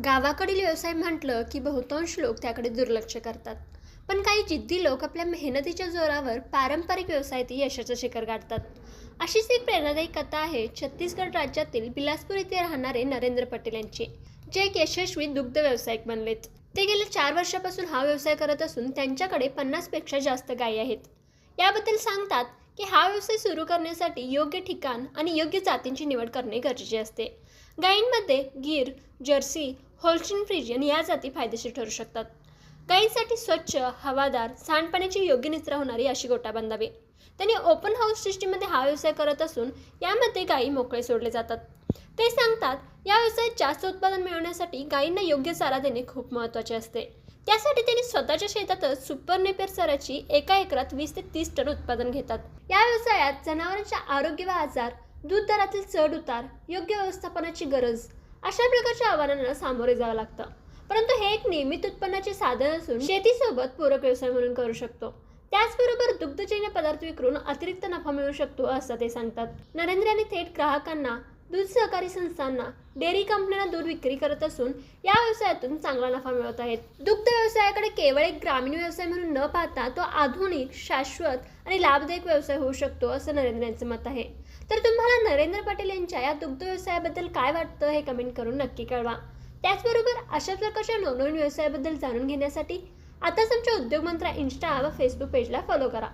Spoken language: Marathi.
गावाकडील व्यवसाय म्हटलं की बहुतांश लोक त्याकडे दुर्लक्ष करतात. पण काही जिद्दी लोक आपल्या मेहनतीच्या जोरावर पारंपरिक व्यवसायात यशाचं शिखर गाठतात. अशीच एक प्रेरणादायी कथा आहे छत्तीसगड राज्यातील बिलासपूर येथे राहणारे नरेंद्र पटेल यांची, जे एक यशस्वी दुग्ध व्यावसायिक बनलेत. ते गेल्या 4 वर्षापासून हा व्यवसाय करत असून त्यांच्याकडे 50पेक्षा जास्त गायी आहेत. याबद्दल सांगतात की हा व्यवसाय सुरू करण्यासाठी योग्य ठिकाण आणि योग्य जातींची निवड करणे गरजेचे असते. गायींमध्ये गीर, जर्सी, होल्स्टीन फ्रिजियन या जाती फायदेशीर ठरू शकतात. गायींसाठी स्वच्छ, हवादार, सांडपाण्याची योग्य निचरा होणारी अशी गोठा बांधावी. त्यांनी ओपन हाऊस सिस्टीममध्ये हा व्यवसाय करत असून यामध्ये गायी मोकळे सोडले जातात. ते सांगतात, या व्यवसायात जास्त उत्पादन मिळवण्यासाठी गायींना योग्य चारा देणे खूप महत्त्वाचे असते. त्यासाठी त्यांनी स्वतःच्या शेतातच सुपर नेपियर चाऱ्याची एका एकरात 20 ते 30 टन उत्पादन घेतात. या व्यवसायात जनावरांच्या आरोग्य व आजार, दूध दरातील चढ उतार, योग्य व्यवस्थापनाची गरज अशा प्रकारच्या आव्हानांना सामोरे जावं लागतं. परंतु हे एक नियमित उत्पन्नाचे साधन असून शेतीसोबत पूरक व्यवसाय म्हणून करू शकतो. त्याचबरोबर दुग्धजन्य पदार्थ विकून अतिरिक्त नफा मिळू शकतो असं ते सांगतात. नरेंद्र यांनी थेट ग्राहकांना, दूध सहकारी संस्थांना, डेअरी कंपन्यांना दूध विक्री करत असून या व्यवसायातून चांगला नफा मिळवत आहेत. दुग्ध व्यवसायाकडे केवळ एक ग्रामीण व्यवसाय म्हणून न पाहता तो आधुनिक, शाश्वत आणि लाभदायक व्यवसाय होऊ शकतो असं नरेंद्र यांचं मत आहे. तर तुम्हाला नरेंद्र पटेल यांच्या या दुग्ध व्यवसायाबद्दल काय वाटतं हे कमेंट करून नक्की कळवा. त्याचबरोबर अशा प्रकारच्या नवनवीन व्यवसायाबद्दल जाणून घेण्यासाठी आताच आमच्या उद्योग मंत्रा इंस्टा व फेसबुक पेजला फॉलो करा.